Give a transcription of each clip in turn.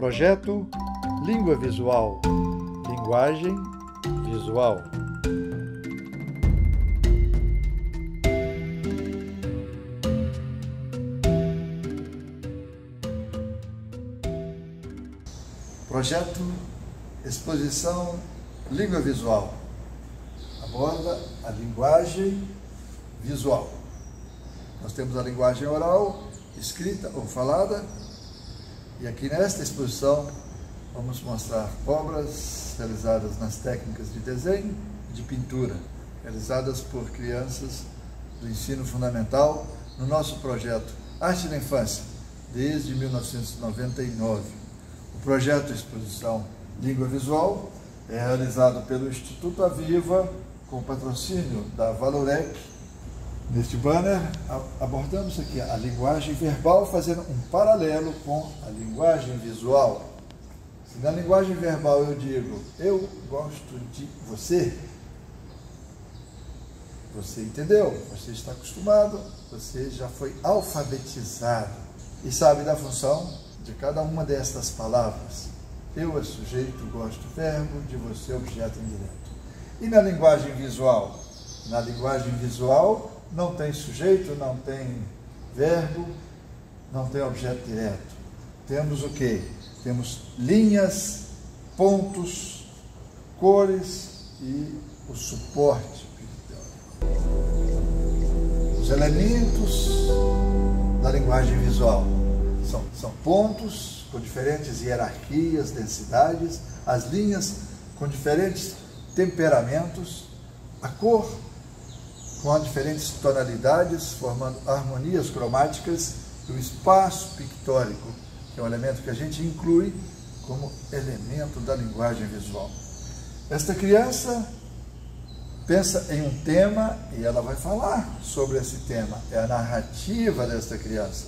Projeto Língua Visual, Linguagem Visual. Projeto Exposição Língua Visual aborda a linguagem visual. Nós temos a linguagem oral, escrita ou falada, e aqui nesta exposição vamos mostrar obras realizadas nas técnicas de desenho e de pintura, realizadas por crianças do ensino fundamental no nosso projeto Arte da Infância, desde 1999. O projeto Exposição Língua Visual é realizado pelo Instituto Aviva, com patrocínio da Valorec. Neste banner, abordamos aqui a linguagem verbal, fazendo um paralelo com a linguagem visual. Se na linguagem verbal eu digo, eu gosto de você, você entendeu, você está acostumado, você já foi alfabetizado e sabe da função de cada uma destas palavras. Eu é sujeito, gosto, verbo, de você, objeto indireto. E na linguagem visual? Na linguagem visual não tem sujeito, não tem verbo, não tem objeto direto. Temos o quê? Temos linhas, pontos, cores e o suporte pictórico. Os elementos da linguagem visual são pontos com diferentes hierarquias, densidades, as linhas com diferentes temperamentos, a cor com diferentes tonalidades, formando harmonias cromáticas, e o espaço pictórico, que é um elemento que a gente inclui como elemento da linguagem visual. Esta criança pensa em um tema e ela vai falar sobre esse tema, é a narrativa desta criança.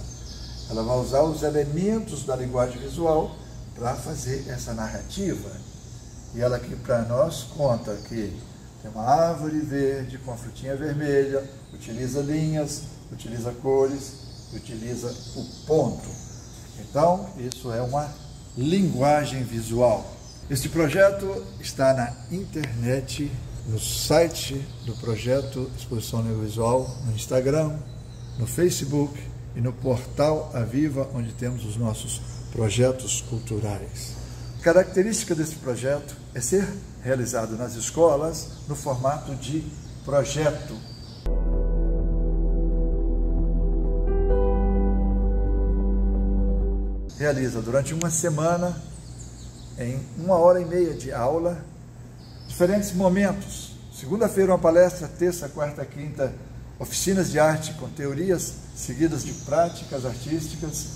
Ela vai usar os elementos da linguagem visual para fazer essa narrativa. E ela aqui para nós conta que tem uma árvore verde com a frutinha vermelha, utiliza linhas, utiliza cores, utiliza o ponto. Então, isso é uma linguagem visual. Este projeto está na internet, no site do projeto Exposição Língua Visual, no Instagram, no Facebook e no portal Aviva, onde temos os nossos projetos culturais. A característica desse projeto é ser realizado nas escolas no formato de projeto. Realiza durante uma semana, em 1h30 de aula, diferentes momentos. Segunda-feira uma palestra, terça, quarta, quinta, oficinas de arte com teorias seguidas de práticas artísticas.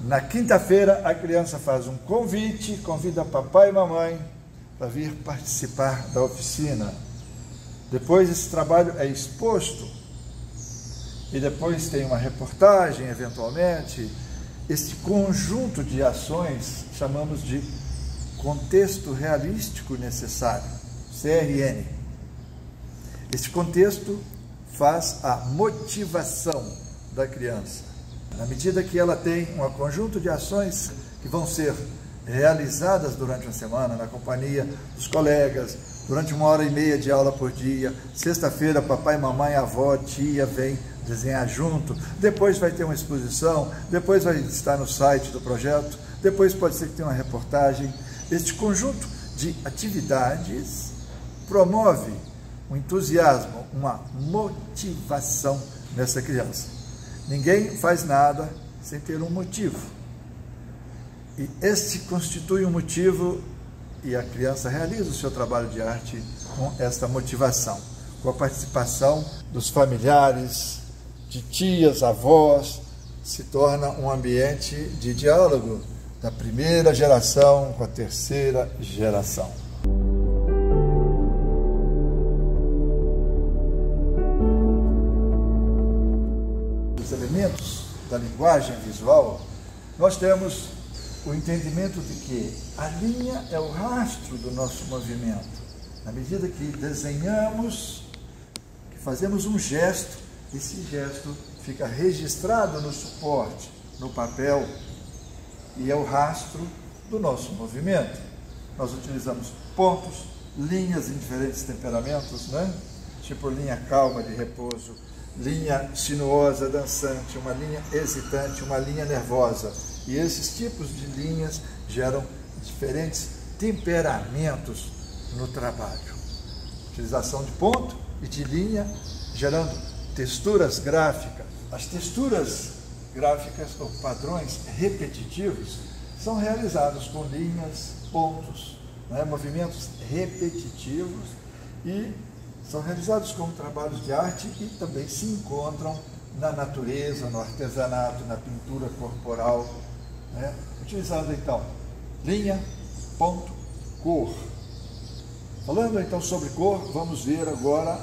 Na quinta-feira a criança faz um convite, convida papai e mamãe para vir participar da oficina. Depois esse trabalho é exposto e depois tem uma reportagem, eventualmente. Este conjunto de ações chamamos de contexto realístico necessário, CRN. Este contexto faz a motivação da criança. Na medida que ela tem um conjunto de ações que vão ser realizadas durante uma semana, na companhia dos colegas, durante 1h30 de aula por dia, sexta-feira papai, mamãe, avó, tia vem desenhar junto, depois vai ter uma exposição, depois vai estar no site do projeto, depois pode ser que tenha uma reportagem. Este conjunto de atividades promove um entusiasmo, uma motivação nessa criança. Ninguém faz nada sem ter um motivo. E este constitui um motivo e a criança realiza o seu trabalho de arte com esta motivação, com a participação dos familiares, de tias, avós, se torna um ambiente de diálogo da primeira geração com a terceira geração. Os elementos da linguagem visual, nós temos o entendimento de que a linha é o rastro do nosso movimento. Na medida que desenhamos, que fazemos um gesto, esse gesto fica registrado no suporte, no papel, e é o rastro do nosso movimento. Nós utilizamos pontos, linhas em diferentes temperamentos, né? Tipo linha calma de repouso, linha sinuosa dançante, uma linha hesitante, uma linha nervosa. E esses tipos de linhas geram diferentes temperamentos no trabalho. Utilização de ponto e de linha, gerando texturas gráficas. As texturas gráficas ou padrões repetitivos são realizados com linhas, pontos, né, movimentos repetitivos, e são realizados como trabalhos de arte e também se encontram na natureza, no artesanato, na pintura corporal, né? Utilizando então linha, ponto, cor. Falando então sobre cor, vamos ver agora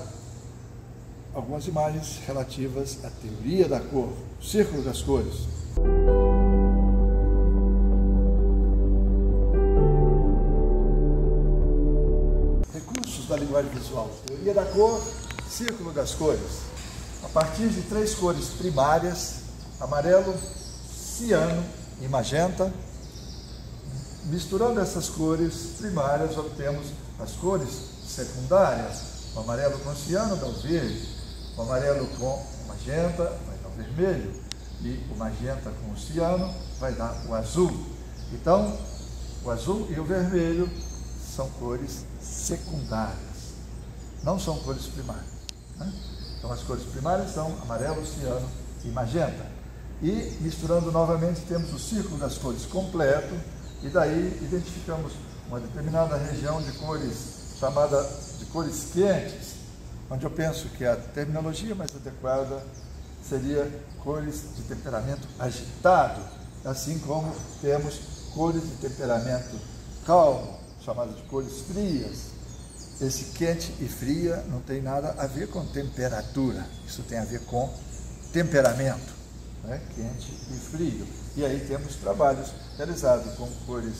algumas imagens relativas à teoria da cor, o círculo das cores. Recursos da linguagem visual, teoria da cor, círculo das cores. A partir de 3 cores primárias, amarelo, ciano e magenta, misturando essas cores primárias, obtemos as cores secundárias. O amarelo com ciano dá o verde, o amarelo com magenta vai dar o vermelho, e o magenta com o ciano vai dar o azul. Então, o azul e o vermelho são cores secundárias, não são cores primárias, né? Então, as cores primárias são amarelo, ciano e magenta. E, misturando novamente, temos o círculo das cores completo, e daí identificamos uma determinada região de cores, chamada de cores quentes, onde eu penso que a terminologia mais adequada seria cores de temperamento agitado, assim como temos cores de temperamento calmo, chamadas de cores frias. Esse quente e fria não tem nada a ver com temperatura, isso tem a ver com temperamento, né? Quente e frio. E aí temos trabalhos realizados com cores,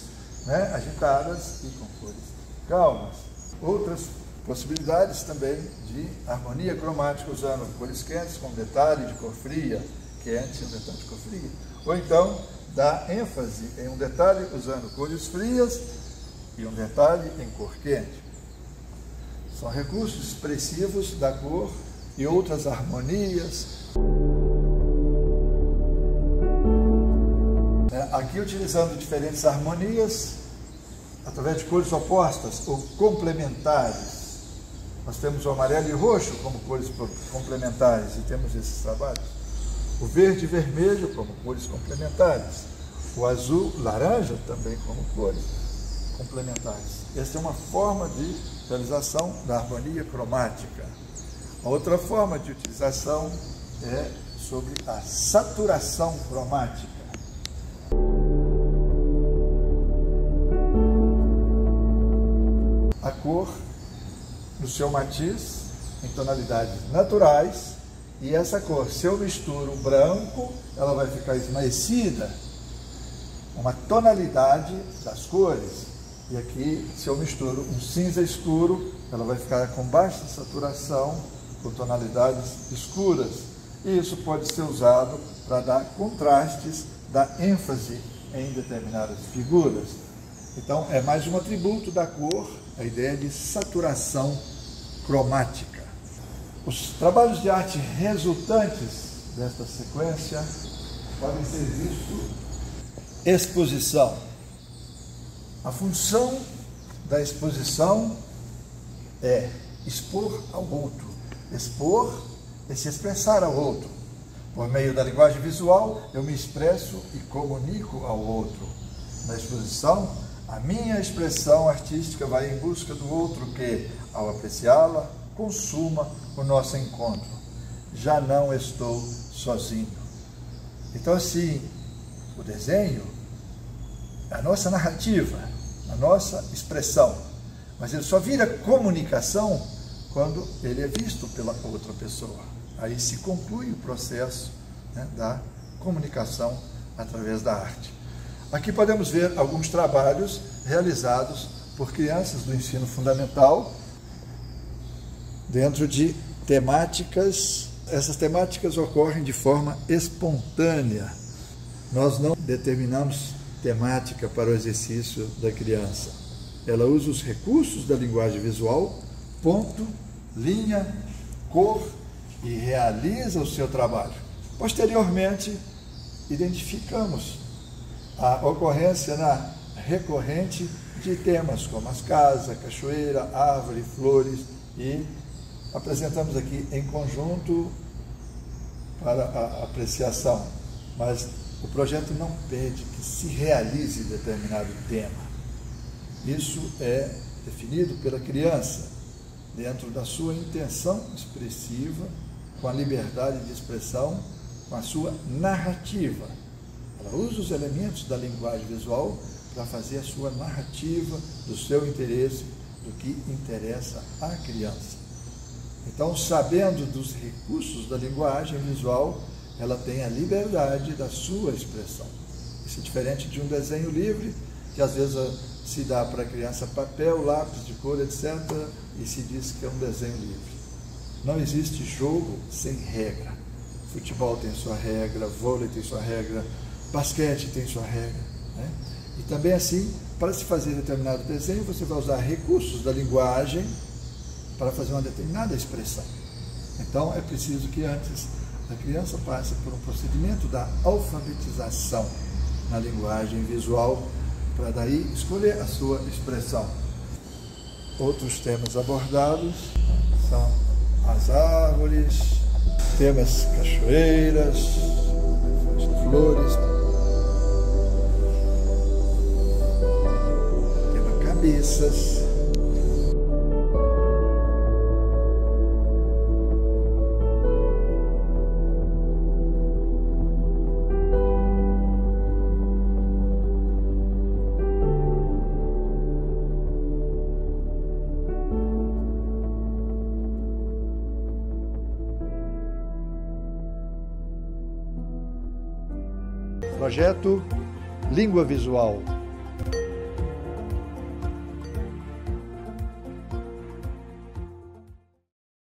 né, agitadas e com cores calmas. Outras possibilidades também de harmonia cromática, usando cores quentes com detalhe de cor fria, quente e um detalhe de cor fria. Ou então, dá ênfase em um detalhe usando cores frias e um detalhe em cor quente. São recursos expressivos da cor e outras harmonias. Aqui utilizando diferentes harmonias, através de cores opostas ou complementares. Nós temos o amarelo e o roxo como cores complementares, e temos esses trabalhos. O verde e vermelho como cores complementares. O azul, laranja também como cores complementares. Essa é uma forma de realização da harmonia cromática. A outra forma de utilização é sobre a saturação cromática. A cor no seu matiz, em tonalidades naturais, e essa cor, se eu misturo branco, ela vai ficar esmaecida, uma tonalidade das cores. E aqui, se eu misturo um cinza escuro, ela vai ficar com baixa saturação, com tonalidades escuras. E isso pode ser usado para dar contrastes, dar ênfase em determinadas figuras. Então, é mais um atributo da cor, a ideia de saturação cromática. Os trabalhos de arte resultantes desta sequência podem ser vistos. Exposição. A função da exposição é expor ao outro. Expor é se expressar ao outro. Por meio da linguagem visual, eu me expresso e comunico ao outro. Na exposição, a minha expressão artística vai em busca do outro que, ao apreciá-la, consuma o nosso encontro. Já não estou sozinho. Então, assim, o desenho é a nossa narrativa, a nossa expressão, mas ele só vira comunicação quando ele é visto pela outra pessoa. Aí se conclui o processo, né, da comunicação através da arte. Aqui podemos ver alguns trabalhos realizados por crianças do ensino fundamental dentro de temáticas. Essas temáticas ocorrem de forma espontânea. Nós não determinamos temática para o exercício da criança. Ela usa os recursos da linguagem visual, ponto, linha, cor, e realiza o seu trabalho. Posteriormente, identificamos a ocorrência recorrente de temas como as casas, a cachoeira, árvore, flores, e apresentamos aqui em conjunto para a apreciação. Mas o projeto não pede que se realize determinado tema. Isso é definido pela criança dentro da sua intenção expressiva, com a liberdade de expressão, com a sua narrativa. Ela usa os elementos da linguagem visual para fazer a sua narrativa do seu interesse, do que interessa à criança. Então, sabendo dos recursos da linguagem visual, ela tem a liberdade da sua expressão. Isso é diferente de um desenho livre, que às vezes se dá para a criança papel, lápis de cor, etc., e se diz que é um desenho livre. Não existe jogo sem regra. Futebol tem sua regra, vôlei tem sua regra, basquete tem sua regra, né? E também assim, para se fazer determinado desenho, você vai usar recursos da linguagem para fazer uma determinada expressão. Então, é preciso que antes a criança passe por um procedimento da alfabetização na linguagem visual, para daí escolher a sua expressão. Outros temas abordados são as árvores, temas cachoeiras, flores, tema cabeças. Projeto Língua Visual.